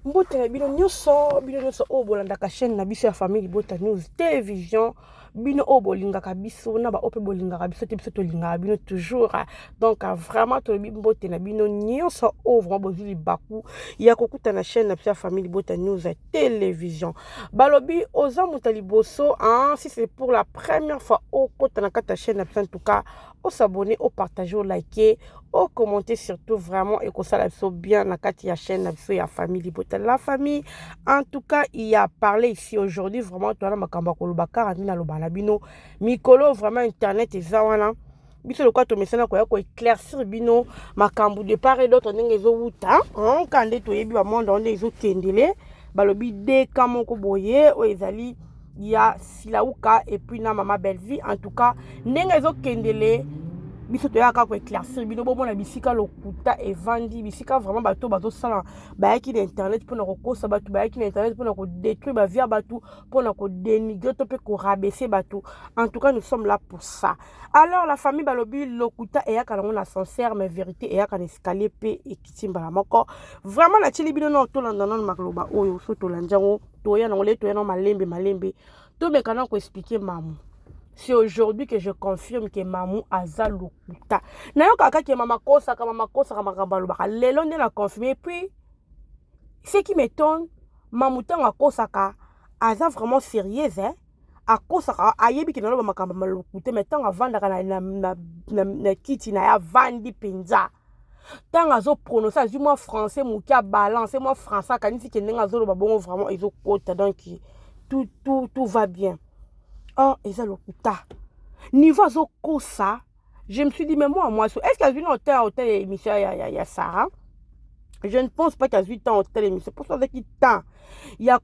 Mbote na bino nyonso o bolandaka chaîne na biso ya famille Libota News télévision bino o bolingaka biso na ba ope bolingaka biso te biso tolingaka bino toujours donc vraiment tolobi mbote na bino nyonso o vraiment bozuli baku ya kokuta na chaîne na biso ya famille Libota News télévision balobi oza muta liboso si c'est pour la première fois o kota na kata chaîne na biso en tout cas au s'abonner au partager au liker au commenter surtout vraiment et que ça la bien na kati ya chaîne na biso ya famille Libota la famille en tout cas il y a parlé ici aujourd'hui vraiment toi na makamba koloba karani na loba na bino mikolo vraiment internet eza wana biso le quoi to mesana ko ya ko éclaircir bino makambu de part et d'autre ndenge zo wuta kande to yebi ba monde onde zo kendele balobi de kamoko boye o ezali ya silauka et puis na mama belle vie en tout cas ndenge zo kendele biso toyaka ko éclaircir bino bomona bisika lokuta evandi bisika vraiment bato bazosala bayaki na internet mpona kokosa bato bayaki na internet mpona kodétruire bavia bato mpona kodénigrer to mpe korabaisser bato en tout cas nous sommes là pour ça alors la famille balobi lokuta eyaka nango na sincère mais vérité eyaka na escalier mpe ekiti mbala moko vraiment natieli bino na tolanda nano makoloba oyo so tolandi yango toya nango le toya na malembe tomeka na koexplike mamu. C'est aujourd'hui que je confirme que Mamou aza lokuta. Nayo kaka ke mama kosa makamba lobaka. Lelo nde na confirmé. Puis ce qui m'étonne, Mamou tanga kosa ka aza vraiment sérieuse hein. A kosa ka ayebi ke na loba makamba lokuta mais tanga vanda na kiti na ya vandi penza. Tanga zo prononcer du moi français mukia balance moi français kanisi ke ndenga zo loba bongo vraiment ezo kota donc tout va bien. Oh, et ça lokuta. Niveau ça, je me suis dit, mais moi, est-ce qu'il y a une hôtel émission, il y a Sarah? Je ne pense pas qu'il y a 8 ans hôtel émission. Pour ça, il y a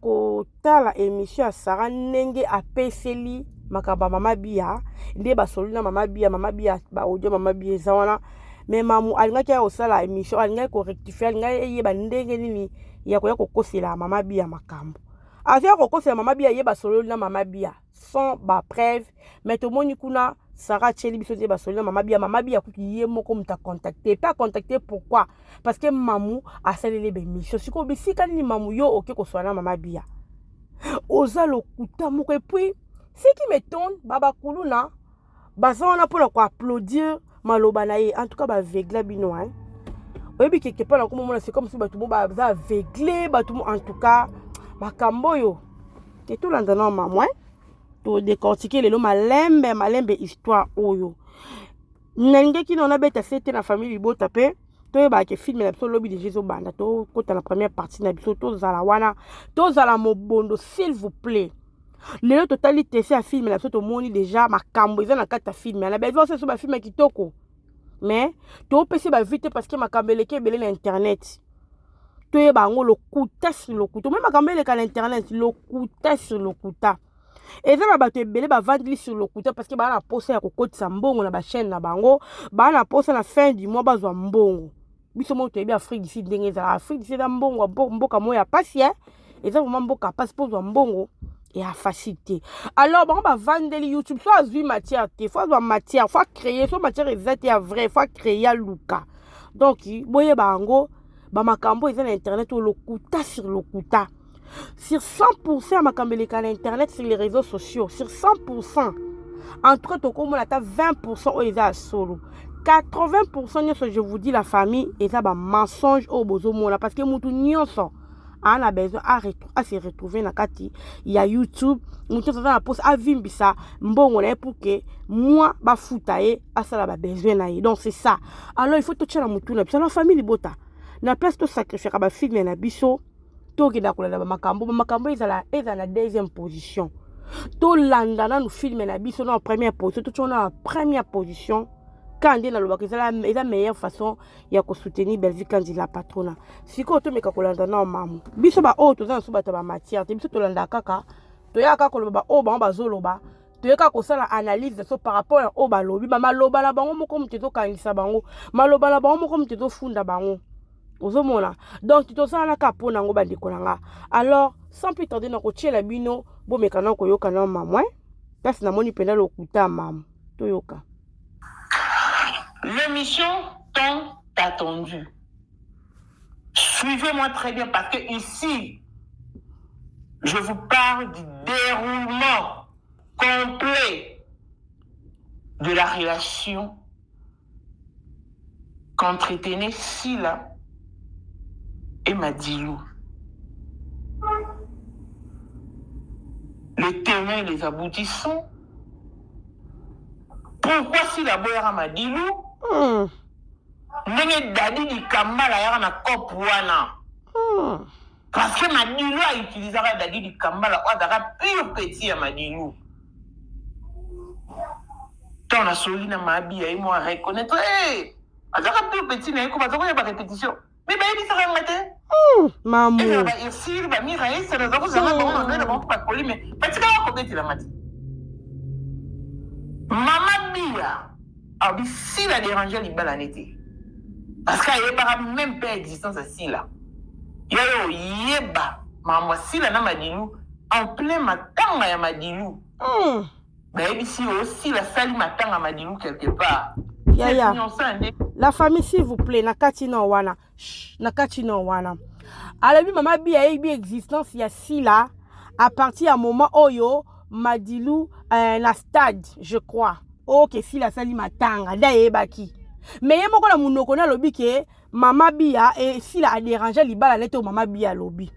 la émission à Sarah, Nenge à PCLI, Makaba Mama Bia, Ndeba Soluna Mama Bia, Audio Mama Bia, Zawana. Mais maman, elle n'a qu'à aussi la émission, elle n'a qu'à rectifier, elle n'a qu'à Ndenge, il y a quoi que la Mama Bia Makambo. Avec Roko, c'est la Mama Bia, Yeba Soluna Mama Bia. Sans ba preuve mais to moni kuna Sarah Cheli biso te basolina mama bia kuki yemo comme t'a contacté pas contacté pourquoi parce que mamou a salé be mission siko bisika ni mamou yo oké ko soana mama bia oza lokuta moko et puis ce qui m'étonne baba kuluna bazana pour ko applaudir maloba na ye en tout cas ba vegla bino hein oyebi quelque part na komona c'est comme si ba tout mo ba aveuglé ba tout en tout cas makambo yo te tout landana maman to décortiquer les malembe histoire oyo nenge ki na beta c'était na famille Libota pe to ba ke film na biso lobi de Jésus banda to kota la première partie na biso to zala wana to zala mobondo s'il vous plaît le totalité c'est un film na biso to moni déjà makambo eza na kata film na ba biso so ba film kitoko mais to pesi ba vite parce que makambo eleke belé na internet to ye ba ngo lokuta sur lokuta même makambo eleka na internet lokuta sur lokuta. Et ça va te belé va vendre sur le côté parce que bah na poste ya kokoti sa mbongo na ba chaîne na bango bah na poste na fin du mois bazwa mbongo biso mo to bien Afrique d'ici ndenge za Afrique d'ici da mbongo mboka moya pasi hein et ça vraiment mboka passe pour mbongo et à facilité alors bon va vendre YouTube soit azui matière te faut avoir matière faut créer soit matière exacte et vrai faut créer ya luka donc boye bango ba makambo ils ont internet au lokuta sur lokuta. Sur 100% makambeleka na internet sur les réseaux sociaux sur 100% entre tout comme on a 20% au eza solo 80% je vous dis la famille et ça ba mensonge au bozo mona parce que mutu nyonso a besoin à se retrouver na kati il y a YouTube mutu ça na poste à vimbisa mbongo na pour que moi ba futaye à ça la ba besoin na donc c'est ça alors il faut tout la mutu na la famille Libota na place to sacrifier ba fille na biso to ki dakola makambo eza la deuxième position to landana nous filmer na biso na première position to na première position quand na loba que c'est la meilleure façon ya ko soutenir Belgique quand il la patrona siko to meka ko landana mamu biso ba o to za so bata ba matière te biso to landa kaka to ya kaka ko loba o ba zoloba to yaka ko sala analyse so par rapport à o ba lobi ba maloba la bango moko mtezo kanisa bango maloba la bango moko mtezo funda bango. Donc tu te sens là pour nango bandiko nanga alors sans plus tarder na ko la bino bo mekana ko yoka na maman parce na moni pena lokuta mam to yoka l'émission tant attendue Suivez-moi très bien parce que ici, je vous parle du déroulement complet de la relation qu'entretenait Sila et Madilou. Les tenants et les aboutissants. Pourquoi Sila boyara Madilou? Ndenge Dadi di Kambala yara na kop wana. Parce que Madilou a utilisé Dadi di Kambala, on a pire petit à Madilou. Tant la solide ma vie et moi reconnaître, on a pire petit, mais comment ça va y avoir répétition? Mais ben il s'est remetté. Maman. Et là ici, il va m'y rayer, c'est raison que ça va pas coller, mais petit quand on peut la mati. Maman Bia a dit si la déranger les balles en été. Parce qu'il n'y a pas même pas existence à Sila. Il y a eu Yeba, maman Sila na Madilou, en plein matin à Madilou. Ben ici aussi la salle matin à Madilou quelque part. Yaya. La famille s'il vous plaît, nakati no wana. Nakati no wana. Alors bi maman Bia a eu existence il y a Sila à partir à moment oyo Madilou na stade je crois. OK Sila sali matanga da yebaki. Mais yé moko na munoko na lobi ke Mama Bia et Sila a dérangé libala nete au Mama Bia lobi.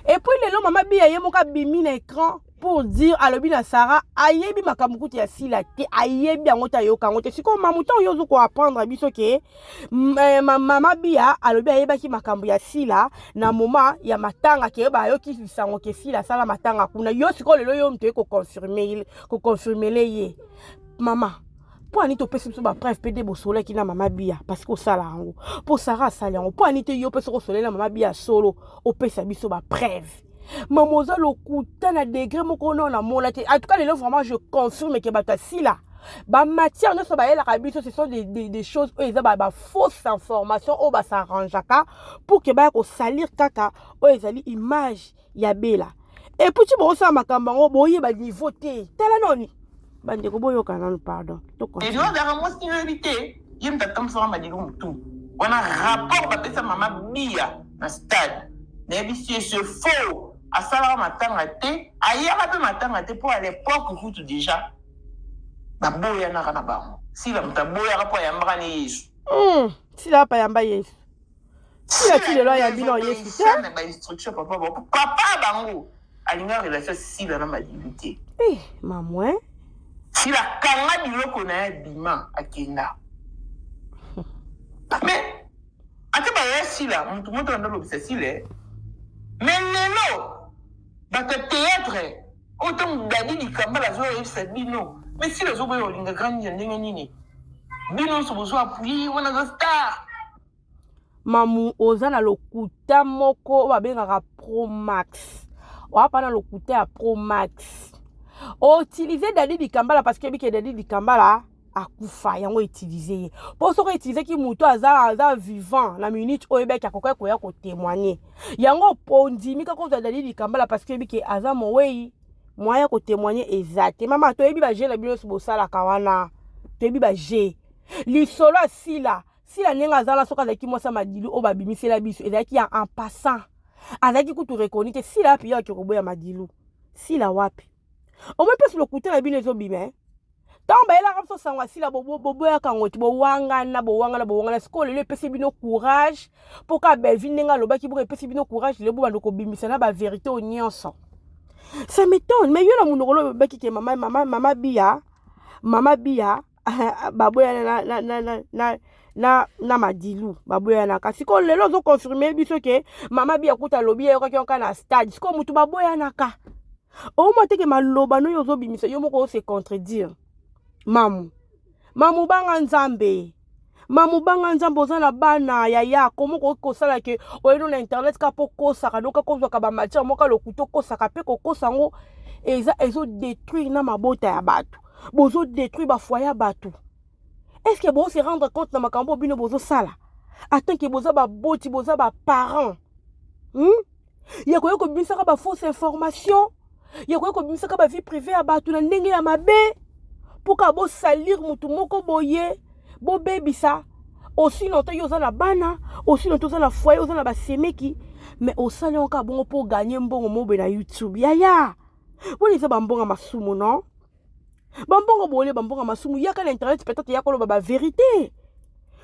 Et puis le Mama Bia yé moka bimi na écran pour dire à lobi na Sarah ayebi makamukuti ya Sila te ayebi angota yoka ngote siko mamuta yozo ko apprendre biso ke Mama Bia a lobi ayebaki makambu ya Sila na moma ya matanga ke ba yoki bisango ke Sila sala matanga kuna yo siko lelo yo mte ko confirmer le ye mama. Pour anito pesi biso ba preuve pede bo soleil ki na Mama Bia parce que sala yango pour Sarah sala yango pour anito yo pesi ko soleil na Mama Bia solo o pesa biso ba preuve mamoza lokuta na degré moko na mola te en tout cas vraiment je confirme que bata Sila ba matière ne so ba yela ka biso ce sont des choses eux ils ba fausse information o ba s'arrangeaka pour que ba ko salir kaka o ezali image ya Bela et puis tu bo sa makamba ngo boye ba niveau te tala noni. Pardon. Et je vais moi c'est une vérité. Il me comme ça m'a dit tout. On a rapport avec sa maman Bia dans stade. N'ébissé ce faux. À ça matin à thé. Ailleurs un peu matin à thé pour à l'époque où tout déjà. Ba boya na kana ba. Si la mta boya rapport ya mbana Yesu. Si la pa yamba Yesu. Si la ti le loi ya bino Yesu. Ça na ba instruction papa bango. Alinga relation si la na ma divité. Maman. Si la kanga biloko na bima akenda. Mais ate ba yesi la mutu ndo lobisa sile. Mais lelo ba te théâtre autant Dadi di Kambala zo yesa bino. Mais si les zo boyo linga grandi ndenge nini. Bino so bozo appuyer wana za star. Mamu oza na lokuta moko ba bengaka Pro Max. Wa pa na lokuta ya Pro Max. Utiliser Dadi di Kambala parce que Dadi di Kambala akufa yango utiliser pour so ko utiliser ki muto aza vivant na minute oyebeki akoka ko ya ko témoigner yango pondimi ka ko Dadi di Kambala parce que aza moweyi moya ko témoigner exact mama to yebi ba je la bino so bosala kawana to yebi ba je li solo Sila nenga azala soka za ki mosa Madilu o ba bimisela biso ezaki ya en passant azaki kutu reconnaître Sila puis ya ki roboya Madilu Sila wapi. Au moins peut se le coûter la bine zobime. Tant ba ela rapso sangwa Sila bobo ya kangoti bo wanga na skole le pesi bino courage pour ka belvi nenga loba ki bo pesi bino courage le bo bando ko bimisa na ba vérité au nyonso. Ça m'étonne mais yo na munokolo ba ki ke mama Bia baboya na Madilu baboya na kasi ko lelo zo confirmer biso ke Mama Bia kuta lobi ya ko ki na stade ko mutu baboya na ka. Au moins que maloba no yozo bimisa yo moko se contredire. Mamu banga nzambe oza na bana yaya komo ko sala ke oyeno na internet ka po kosaka doka kozwa ka ba matière moka lokuto kosaka pe ko kosango ezo détruire na mabota ya bato. Bozo détruire ba foyer bato. Est-ce que bo se rendre compte na makambo bino bozo sala? Attends que boza ba boti boza ba parents. Ya ko bimisa ka ba fausse information. Ya ko bimisa ka ba vie privée ya bato na ndenge ya mabe. Pour ka bo salir mutu moko boye bo bebisa aussi longtemps yo za na bana aussi longtemps za na foyer oza na basemeki mais osali onka bongo po gagner mbongo mobe na YouTube yaya boni eza bambonga masumu non bambongo bole bambonga masumu yaka na internet peut-être yakoloba ba vérité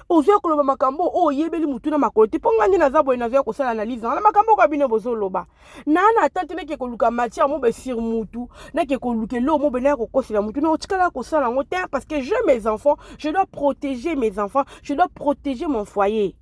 ozoya koloba makambo oyebeli mutu na makolo te mpo nga nde naza boye nazoya kosala analyse na makambo oyo bino bozoloba nana ata te nake koluka matière mobe sur mutu nake koluka elo mobe naya kokosela mutu na otikala kosala yango te parce que j'ai mes enfants je dois protéger mes enfants je dois protéger mon foyer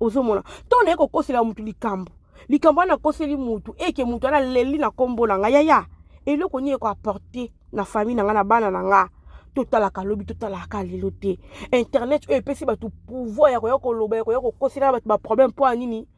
ozomona to naye kokosela mutu likambo wana koseli mutu eke mutu ana leli na kombo na nga yaya eloko nini ekoapporte na famille na nga na bana na nga totalaka lobi totalaka lelo te internet oyo epesi bato pouvoir ya koya koloba ya koya kokosela bato baproblème mpo ya nini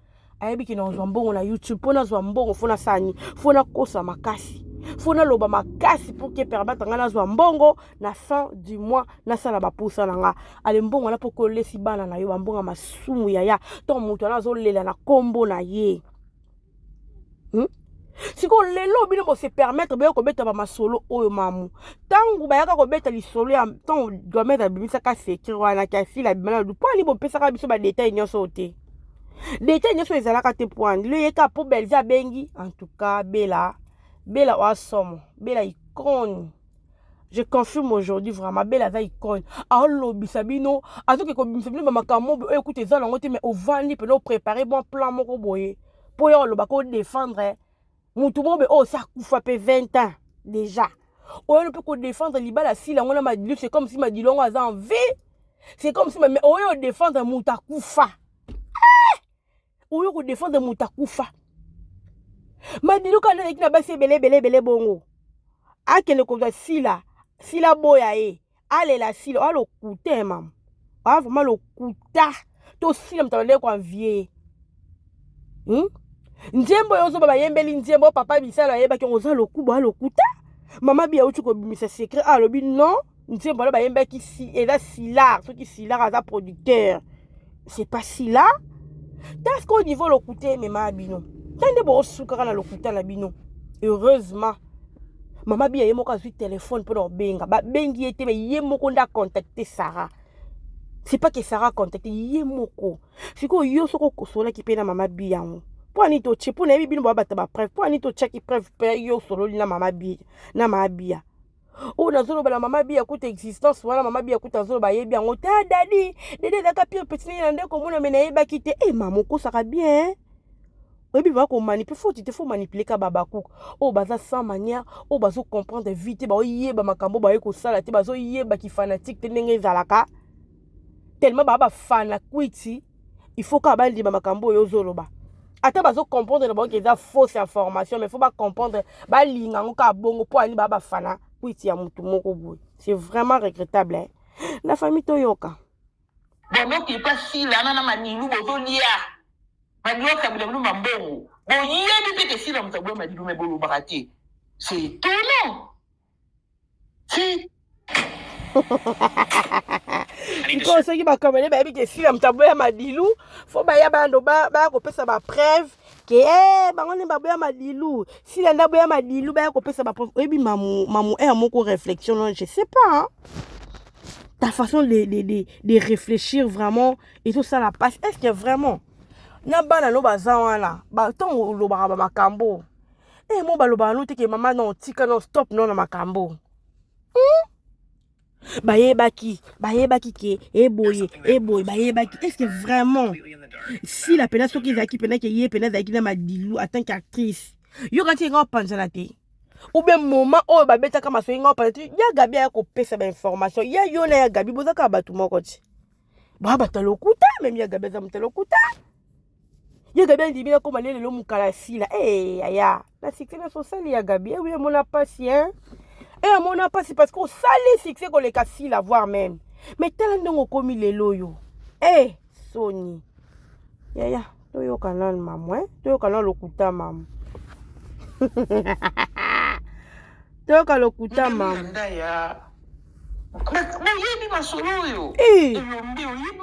ayebi ke nazwa mbongo na YouTube mpo nazwa mbongo fo nasani fo nakosa makasi fo naloba makasi mpo ke permettre nga nazwa mbongo na fin du mois nasala bapusa na nga ale mbongo wana mpo kolesi bana na yo bambongo masumu yaya to moto ana azolela na kombo na ye siko lelo bino bo se permettre baya kobeta ba masolo oyo mamu tangu bayaka kobeta lisolo ya tango gometa bimisa ka sekre wana kasi la bimana du point ni bo pesa ka biso ba détail nyonso te détail nyonso ezalaka te point le yeka po belza bengi en tout cas bela wa somo bela icône je confirme aujourd'hui vraiment bela za icône alobisa bino azoke kobimisa bino ba makambo écoute ezala ngote mais ovandi pe no préparer bon plan moko boye po yo loba ko défendre mutu mobe ça kufa pe 20 ans déjà oyo peut ko défendre libala si la ngona madilu c'est comme si madilongo aza en vie c'est comme si mais oyo défendre mutu kufa oyo ko défendre mutu kufa madilu kana ekina basi belé bongo akele ko za sila boya alela sila alo kuté mam vraiment le kuta to sila mtabale ko envier nzembo yozo baba yembeli nzembo papa bisala yeba ki oza lokuba lokuta mama bia uti ko bimisa secret alobi non nzembo la ba yembaki si eza silar ceux qui silar aza producteur c'est pas silar parce qu'au niveau lokuta mema bino tande bo suka na lokuta na bino heureusement mama bia yemo ka su téléphone pour benga ba bengi ete be yemo nda contacter Sarah. C'est pas que Sarah contacte yemoko siko yo soko kosola ki pe na mama bia yango pour ni to che pour na bino ba ba preuve pour ni to check preuve pe yo solo na mama bia na mama bia o na zolo ba la mama bia kuta existence wala mama bia kuta zolo ba yebi yango ta dadi dede da ka pire petit na ndeko ko mona mena yeba kite maman ko saka bien oyebi va ko manipuler faut manipuler ka babaku o baza sans manière o bazo comprendre vite ba oyeba makambo ba yeko sala te bazo yeba ki fanatique te ndenge zalaka tellement baba fana kwiti il faut ka ba liba makambo yo zoloba ata bazo comprendre ba que ça fausse information mais faut pas comprendre ba linga ngoka bongo po ani baba fana kwiti ya mutu moko boy c'est vraiment regrettable hein? La famille toyoka bon qui pas si là na manilu bozo lia manilu kabila mu mambongo bon yebi pe que si la mutu manilu me bolo barati c'est étonnant c'est Because soki bakamene bayebi ke sila mutabo ya madilu fo baya bando ba kopesa ba preuve ke bango ne baboya madilu sila ndabo ya madilu baya kopesa ba preuve oyebi mamu moko réflexion non je sais pas hein? Ta façon de réfléchir vraiment et tout ça la passe est-ce que vraiment na bana no baza wana ba ton lobaka ba makambo mo ba lobaka no te ke mama non tika non stop non na makambo bayebaki ke boye bayebaki est-ce que vraiment si la pena soki zaki pena ke ye pena zaki na madilu en tant qu'actrice yo quand tu ngapa panzana te ou bien moment o babeta kama so ngapa panzana ya gabi ya ko pesa ba information ya yo na ya gabi bozaka batu moko ti ba batalokuta même ya gabi za mutalokuta ya gabi ndi bina ko malele lo mukala sila aya la succès social ya gabi oui mon patient et mon pas c'est parce qu'on sale succès qu'on les casse la voir même mais tellement on commis les loyo Sony ya toyo kanal maman toyo kanal lokuta maman toyo kanal lokuta maman mais yebi masolo yo yebi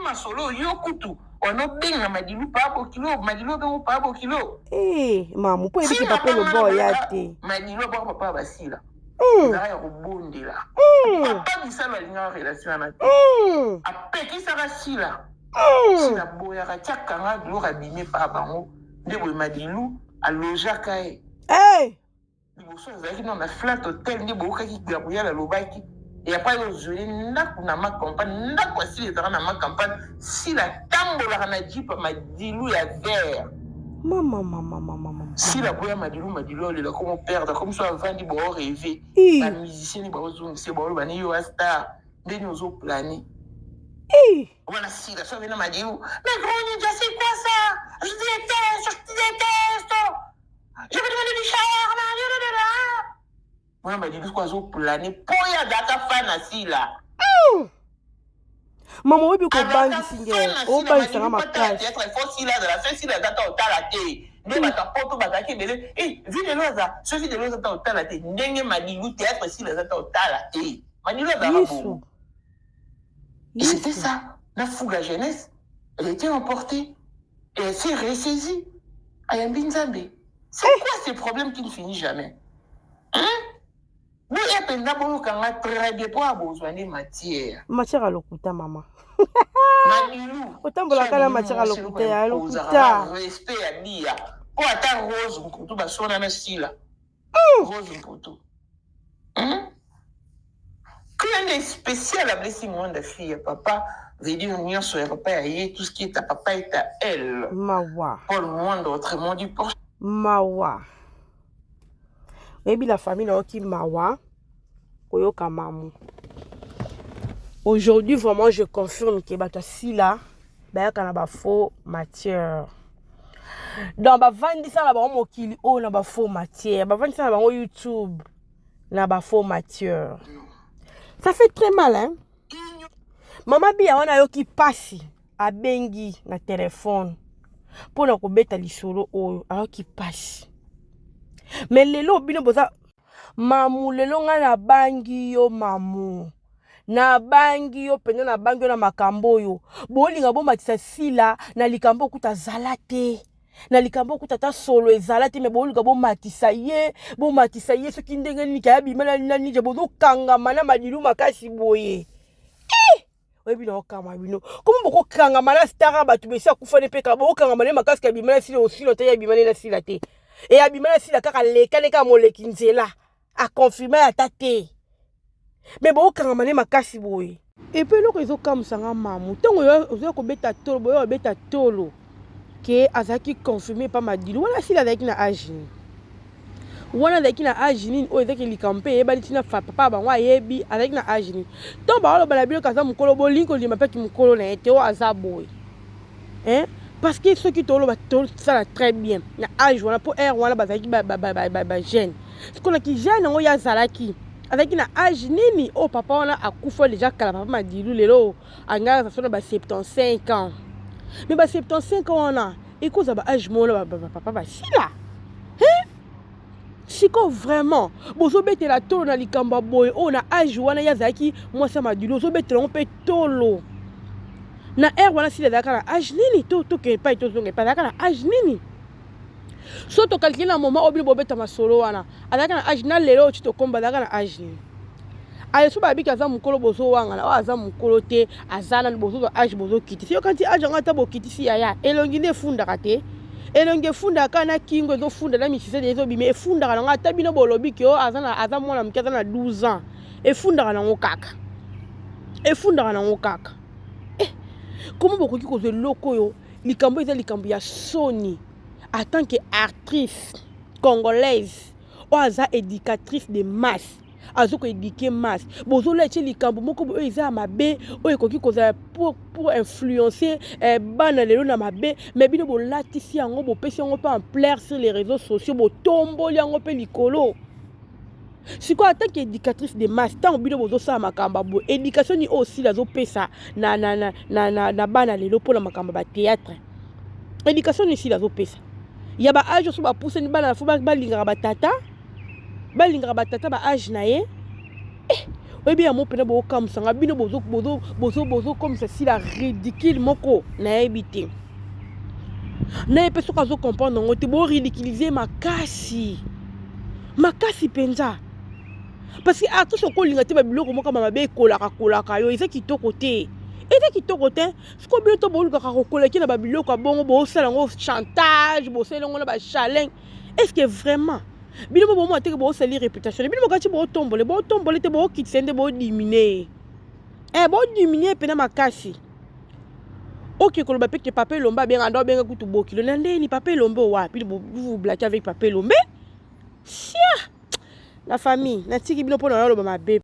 masolo yo kutu ono benga madilu pa bo kilo madilu bengo pa bo kilo maman po yebi ke papa le boy ya te madilu ba papa basila ya kobondela papa bisala linga relation na apeki saka sila Si la boyaka tiakanga biloko abimi pa bango nde boye Madilu alojaka ye. Liboso ezalaki na flat hotel nde boyokaki Gabriel alobaki epa yozweli ndako na makampagne ndako asili ezalaka na makampagne si la tambolaka na jipa Madilu ya vert. Si la boya Madilu olela komo perdre comme so avandi bo rêver ba musicien ba ozungise ba bani yo star ndeni ozo planer. Voilà, si la soeur m'a dit, mais gros ninja, c'est quoi ça? Je déteste. Je vais demander du shawarma. Moi, m'a dit, quoi, zo plané, poya data fan assis là. Maman, oui, bien bangi singe. Oh, bah, ça ma place. Peut-être faut si là de la fête si la data au talaté. Ne va ta porte ba ta kebele. Eh, vu de loza, ceci de loza ta au talaté. Ndenge m'a dit, théâtre si la data au talaté. M'a dit, là, et c'était ça. La fougue à jeunesse, elle était emportée. Et elle s'est ressaisie. Ayambi Nzambe. C'est quoi ces problèmes qui ne finissent jamais? Hein? Mais il y a un très bien pour avoir besoin de matière. Matière à l'okuta, maman. Madilu. Autant pour la matière à l'okuta. Respect à Bia. Pour attendre Rose, on peut tout basson dans le style. Rose, on peut tout. Hein? Quand est spécial à blessing monde de fille, papa, veut dire union sur papa et tout ce qui est à papa est à elle. Mawa. Pour le monde autrement du porche. Mawa. Maybe la famille n'a qui mawa. Koyoka mamu. Aujourd'hui vraiment je confirme que bata si là, bah kana ba faux matière. Dans ba vandi ça là ba mokili o na ba faux matière. Ba vandi ça là ba YouTube na ba faux matière. Ça fait très mal, hein? Maman Bia, on a yo qui passe à bengi na téléphone pour na kobeta lisolo oyo, alors qui passe. Mais lelo bino boza mamu lelo nga na bangi yo mamu. Na bangi yo pende na bangi yo na makambo yo. Bolinga bo matisa sila na likambo kuta zalate. Na likambo kuta ta solo ezalate me bolinga bo matisa ye soki ndenge nini kaya bimela nani je bozo kanga mana Madilu makasi boye. Webi na okama bino. Comment boko kanga mana stara batu besi akufane pe ka boko kanga mana makasi ka bimela sile osilo te ya bimela na sila te. Et ya bimela sila kaka leka moleki nzela a confirmer ya tate. Mais boko kanga mana makasi boye. Et puis loko ezo kamusanga mamu. Tongo yo ozo ko beta tolo boyo beta tolo. Que azaki confirmé par Madilu wala sila azaki na agini wana azaki na agini o ezaki likampe yeba litina papa bango ayebi azaki na agini to ba olo bala bilo kaza mukolo bolinko lima peki mukolo na ete o azaboy hein parce que ceux qui tolo ba tolo ça très bien na age wana po air wana bazaki ba jeune ce qu'on a qui jeune ngo ya zalaki azaki na age nini o papa wana akufa déjà kala papa Madilu lelo anga ça sona ba 75 ans. Mais bah 75 ans on a et cause à âge mon là papa bah si là hein si quoi vraiment bozo bete la tolo na likamba boy on a âge wana yazaki moi ça Madilu zo bete on peut tolo na air wana si la daka na âge nini to que pas to zonge pas daka na âge nini so to calculer un moment obli bobeta masolo wana adaka na âge na lelo tu to komba daka na âge nini aye so babi kaza mukolo bozo wanga na aza mukolo te azana bozo age bozo kiti si yokanti age ngata bo kiti si ya elongi ne funda kate elongi funda kana kingo zo funda na misise de zo bime funda kana ngata bino bolobi ki o azana mwana mkaza na 12 ans e funda kana ngokaka comment bokoki ko ze loko yo likambo eza likambo ya soni en tant que actrice congolaise o aza éducatrice de masse azoko éduquer masse bozo leche likambo moko bo eza mabe o ekoki koza pour influencer bana lelo na mabe mais bino bo latisi yango bo pesi yango pa en plaire sur les réseaux sociaux bo tomboli yango pe likolo si quoi en tant qu'éducatrice de masse tant bino bozo sa makamba bo éducation ni aussi la zo pesa na bana lelo pour la makamba ba théâtre éducation ni si la zo pesa ya ba age so ba pousser ni bana fo ba linga ba tata balingaka batata ba age na ye oyebi ya mo pena bokamsanga bino bozo comme ça si la ridicule moko nayebi te nayebi soki azo comprendre yango te bo ridiculiser makasi penza parce que ata soki olinga te babiloko moko mabe ekolaka yo eza kitoko te ete kitoko te siko bino to bolukaka kokolaki na babiloko ya bongo bosala yango chantage bosala yango na bachaleng est-ce que vraiment bino bo bomo ateke bosali réputation bino bokati botombole te bokitisa nde bodimine bodimine pena makasi ok koloba pe ke Papa Elombe abenga ndo abenga kutu bokilo na ndeni Papa Elombe wapi vous blaquez avec Papa Elombe sia la famille natiki bino pona yoloba mabe